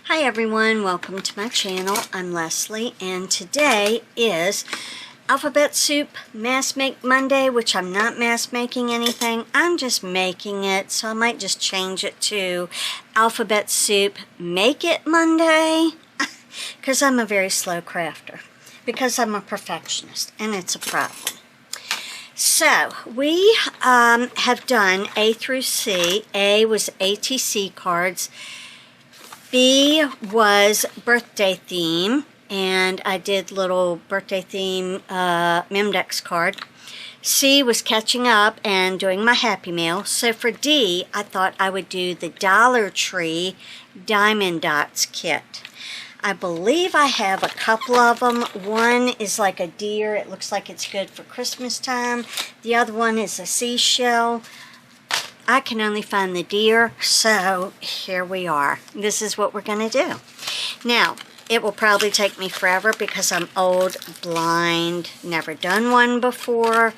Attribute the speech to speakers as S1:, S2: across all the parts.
S1: Hi everyone, welcome to my channel. I'm Leslie and today is Alphabet Soup Mass Make Monday, which I'm not mass making anything. I'm just making it, so I might just change it to Alphabet Soup Make It Monday because I'm a very slow crafter, because I'm a perfectionist and it's a problem. So we have done A through C. A was ATC cards. B was birthday theme, and I did little birthday theme Memdex card. C was catching up and doing my Happy Mail. So for D, I thought I would do the Dollar Tree Diamond Dots kit. I believe I have a couple of them. One is like a deer. It looks like it's good for Christmas time. The other one is a seashell. I can only find the deer, so here we are. This is what we're going to do. Now, it will probably take me forever because I'm old, blind, never done one before,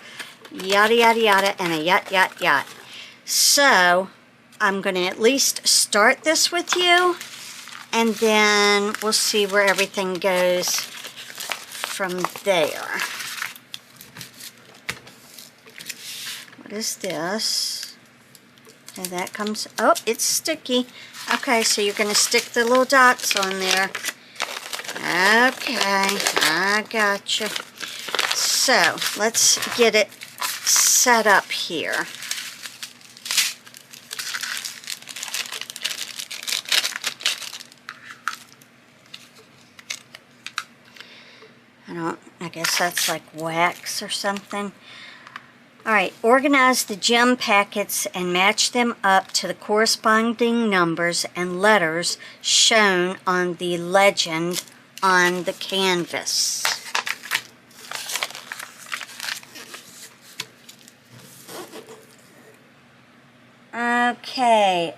S1: yada, yada, yada, and a yat. So, I'm going to at least start this with you, and then we'll see where everything goes from there. What is this? And that comes, oh, it's sticky. Okay, so you're going to stick the little dots on there. Okay, I gotcha. So, let's get it set up here. I guess that's like wax or something. Alright, organize the gem packets and match them up to the corresponding numbers and letters shown on the legend on the canvas. Okay,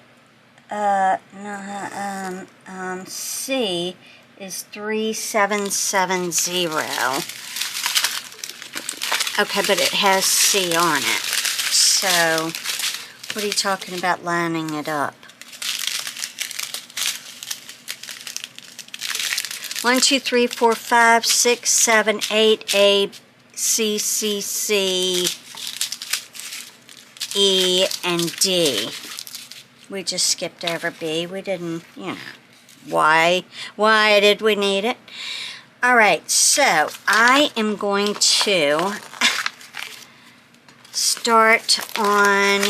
S1: C is 3770. Okay, but it has C on it. So, what are you talking about lining it up? 1, 2, 3, 4, 5, 6, 7, 8, A, C, C, C, E, and D. We just skipped over B. We didn't, you know. Why did we need it? Alright, so I am going to start on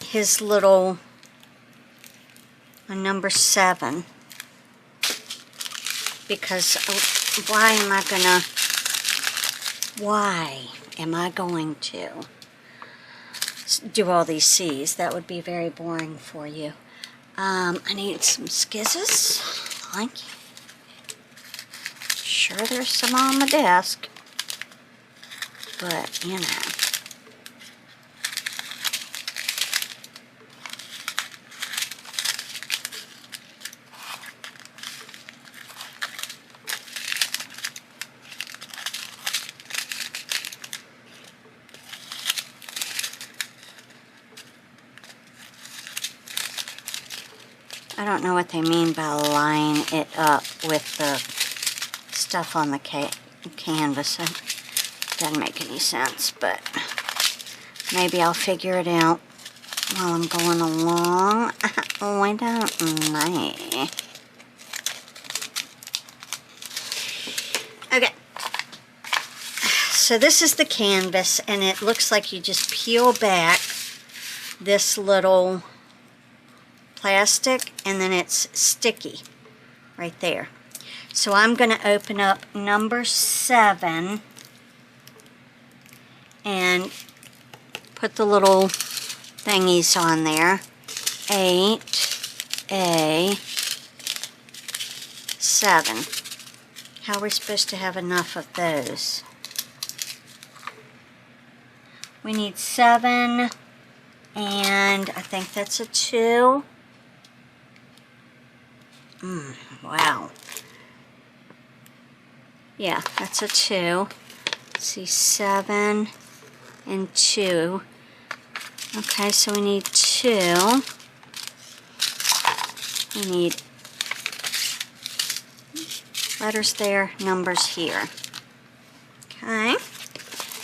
S1: his little, on number 7, because why am I going to do all these C's? That would be very boring for you. I need some skizzes. Thank you. Sure, there's some on my desk, but you know. I don't know what they mean by line it up with the stuff on the canvas. It doesn't make any sense, but maybe I'll figure it out while I'm going along. Oh, I don't know. Okay. So this is the canvas, and it looks like you just peel back this little plastic, and then it's sticky right there. So I'm going to open up number 7 and put the little thingies on there. 8A7. How are we supposed to have enough of those? We need 7, and I think that's a 2. Wow. Yeah, that's a 2. Let's see, 7 and 2. Okay, so we need 2. We need Letters there, numbers here. Okay.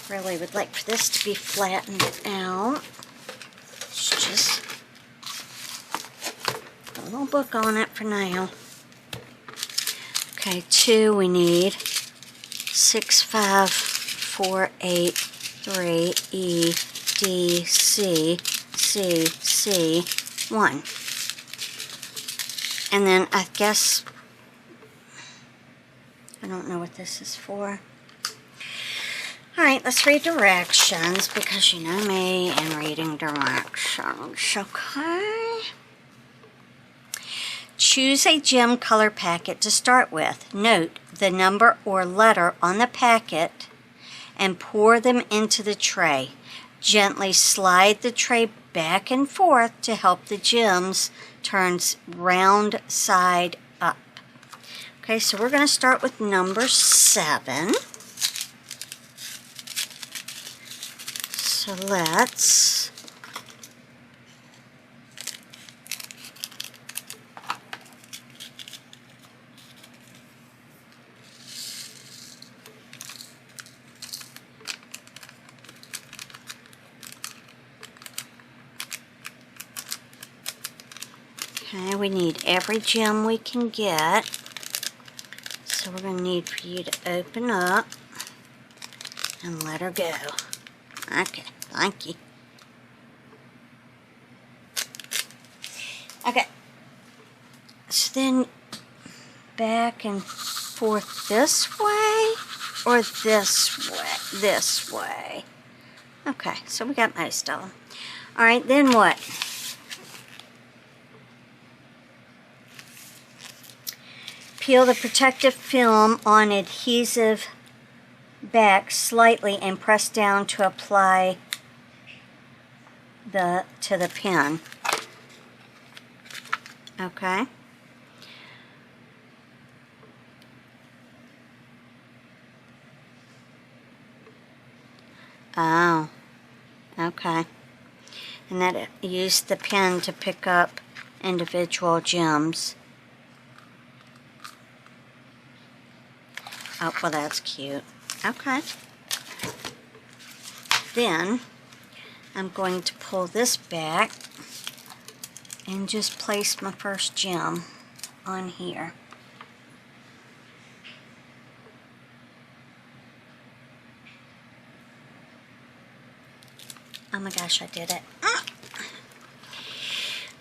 S1: Really would like for this to be flattened out. It's just a little book on it for now. Okay, 2 we need 6, 5, 4, 8, 3, E, D, C, C, C, 1. And then I guess, I don't know what this is for. Alright, let's read directions, because you know me and reading directions, okay? Choose a gem color packet to start with. Note the number or letter on the packet and pour them into the tray. Gently slide the tray back and forth to help the gems turn round side up. Okay, so we're going to start with number 7. So let's okay, we need every gem we can get. So we're going to need for you to open up and let her go. Okay, thank you. Okay, so then back and forth this way or this way? This way. Okay, so we got most of them. Alright, then what? Peel the protective film on adhesive back slightly and press down to apply to the pen. Okay. Oh, okay. And that used the pen to pick up individual gems. Oh, well, that's cute. Okay. Then I'm going to pull this back and just place my first gem on here. Oh my gosh, I did it.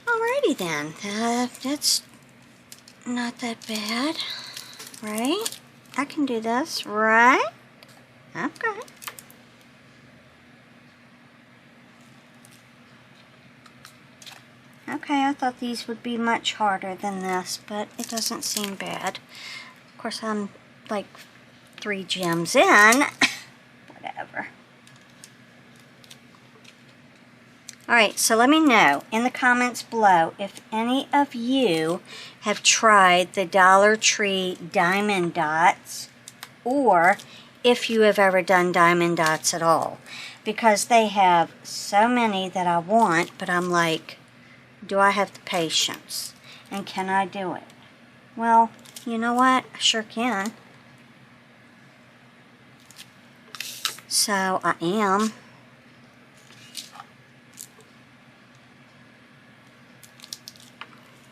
S1: Alrighty then. That's not that bad, right? I can do this, right? Okay. Okay, I thought these would be much harder than this, but it doesn't seem bad. Of course, I'm like 3 gems in. Whatever. Alright, so let me know in the comments below if any of you have tried the Dollar Tree diamond dots, or if you have ever done diamond dots at all. Because they have so many that I want, but I'm like, do I have the patience? And can I do it? Well, you know what? I sure can. So I am.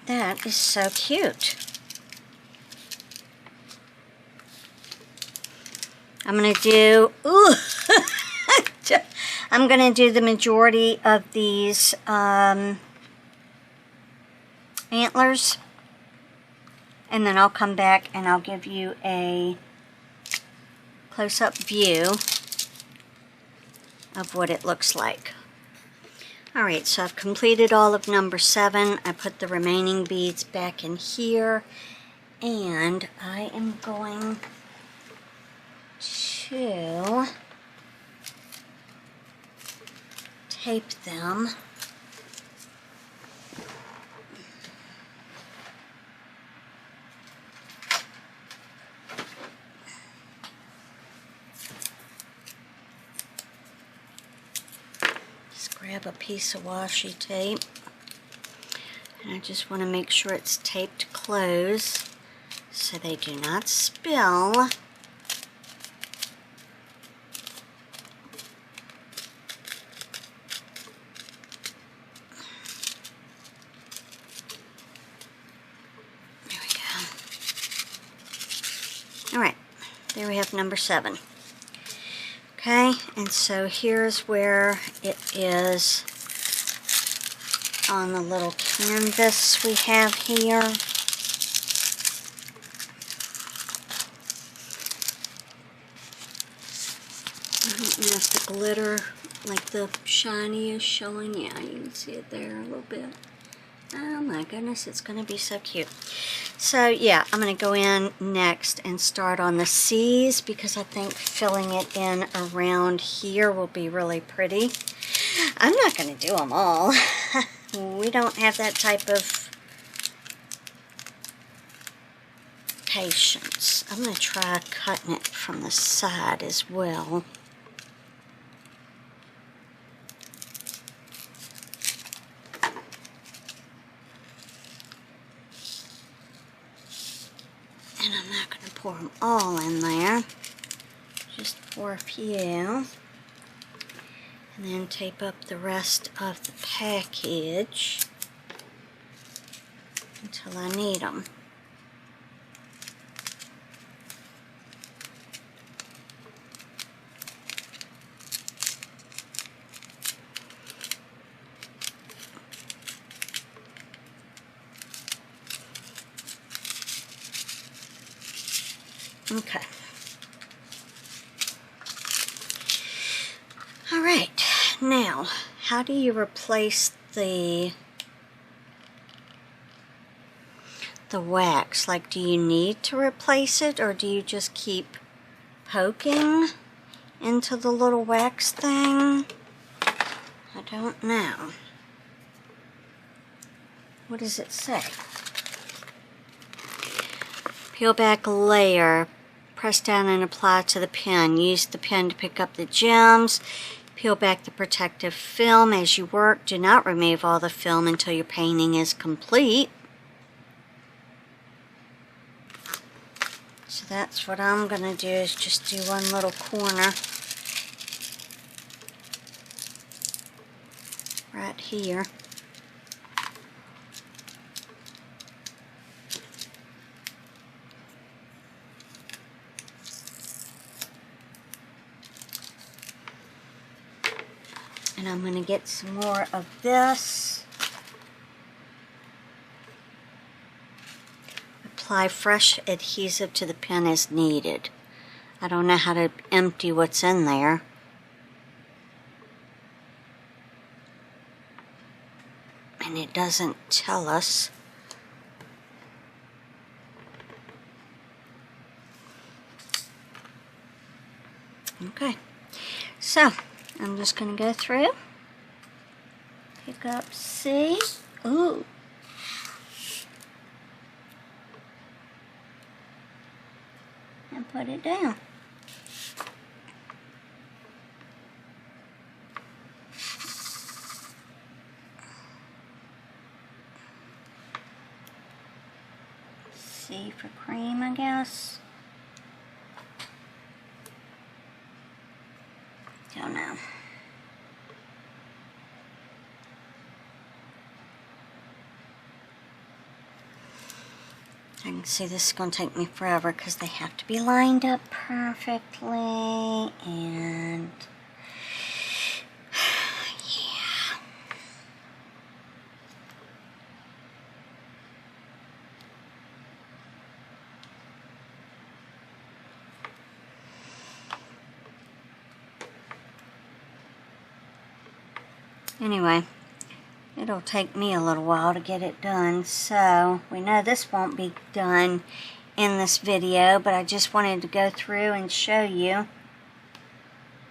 S1: That is so cute. I'm going to do, I'm going to do the majority of these antlers, and then I'll come back and I'll give you a close-up view of what it looks like. Alright, so I've completed all of number 7. I put the remaining beads back in here, and I am going to tape them grab a piece of washi tape, and I just want to make sure it's taped closed so they do not spill. Alright, there we have number 7. Okay, and so here's where it is on the little canvas we have here. I don't know if the glitter, like the shiny is showing. Yeah, you can see it there a little bit. Oh my goodness, it's going to be so cute. So yeah, I'm going to go in next and start on the C's because I think filling it in around here will be really pretty. I'm not going to do them all. We don't have that type of patience. I'm going to try cutting it from the side as well. And I'm not going to pour them all in there, just pour a few, and then tape up the rest of the package until I need them. Okay. All right. Now, how do you replace the wax? Like, do you need to replace it, or do you just keep poking into the little wax thing? I don't know. What does it say? Peel back a layer. Press down and apply to the pen. Use the pen to pick up the gems. Peel back the protective film as you work. Do not remove all the film until your painting is complete. So that's what I'm going to do, is just do one little corner right here. And I'm going to get some more of this. Apply fresh adhesive to the pen as needed. I don't know how to empty what's in there. And it doesn't tell us. Okay. So, I'm just going to go through, pick up C, ooh, and put it down. C for cream, I guess. Don't know. I can see this is going to take me forever because they have to be lined up perfectly, and yeah. Anyway, it'll take me a little while to get it done, so we know this won't be done in this video, but I just wanted to go through and show you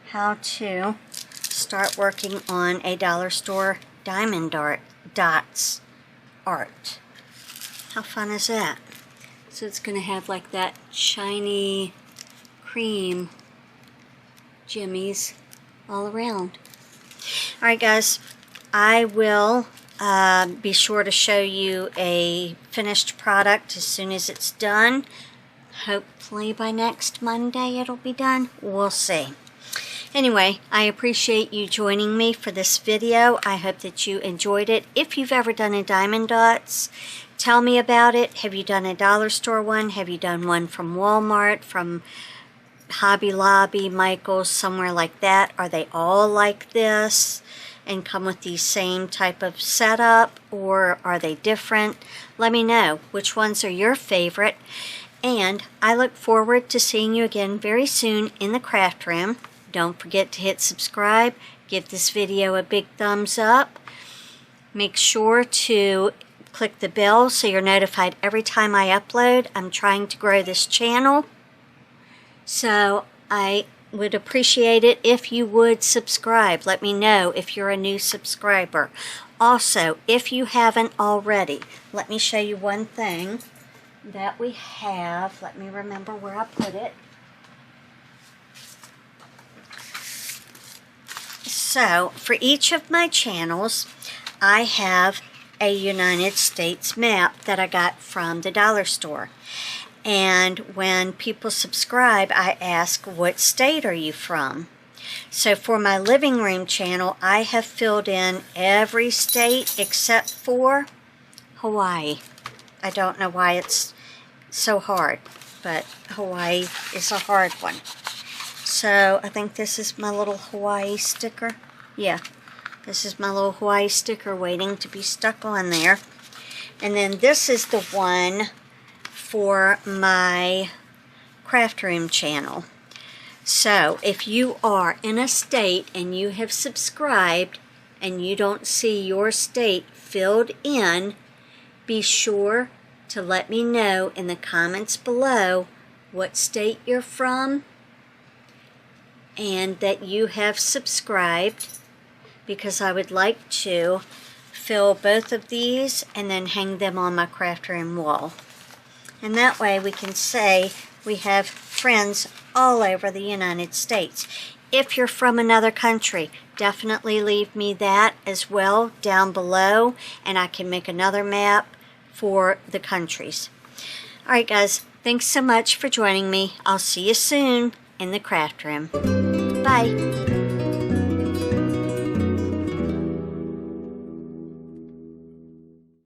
S1: how to start working on a dollar store diamond dots art. How fun is that? So it's going to have like that shiny cream jimmies all around. Alright guys, I will be sure to show you a finished product as soon as it's done. Hopefully by next Monday it'll be done. We'll see. Anyway, I appreciate you joining me for this video. I hope that you enjoyed it. If you've ever done a diamond dots, tell me about it. Have you done a dollar store one? Have you done one from Walmart, from Hobby Lobby, Michael's, somewhere like that? Are they all like this and come with the same type of setup, or are they different? Let me know which ones are your favorite. And I look forward to seeing you again very soon in the craft room. Don't forget to hit subscribe. Give this video a big thumbs up. Make sure to click the bell so you're notified every time I upload. I'm trying to grow this channel, so I would appreciate it if you would subscribe. Let me know if you're a new subscriber. Also, if you haven't already, let me show you one thing that we have. Let me remember where I put it. So, for each of my channels, I have a United States map that I got from the dollar store. And when people subscribe, I ask, what state are you from? So for my living room channel, I have filled in every state except for Hawaii. I don't know why it's so hard, but Hawaii is a hard one. So I think this is my little Hawaii sticker. Yeah, this is my little Hawaii sticker waiting to be stuck on there. And then this is the one for my craft room channel. So if you are in a state and you have subscribed and you don't see your state filled in, be sure to let me know in the comments below what state you're from and that you have subscribed, because I would like to fill both of these and then hang them on my craft room wall. And that way we can say we have friends all over the United States. If you're from another country, definitely leave me that as well down below, and I can make another map for the countries. Alright guys, thanks so much for joining me. I'll see you soon in the craft room. Bye.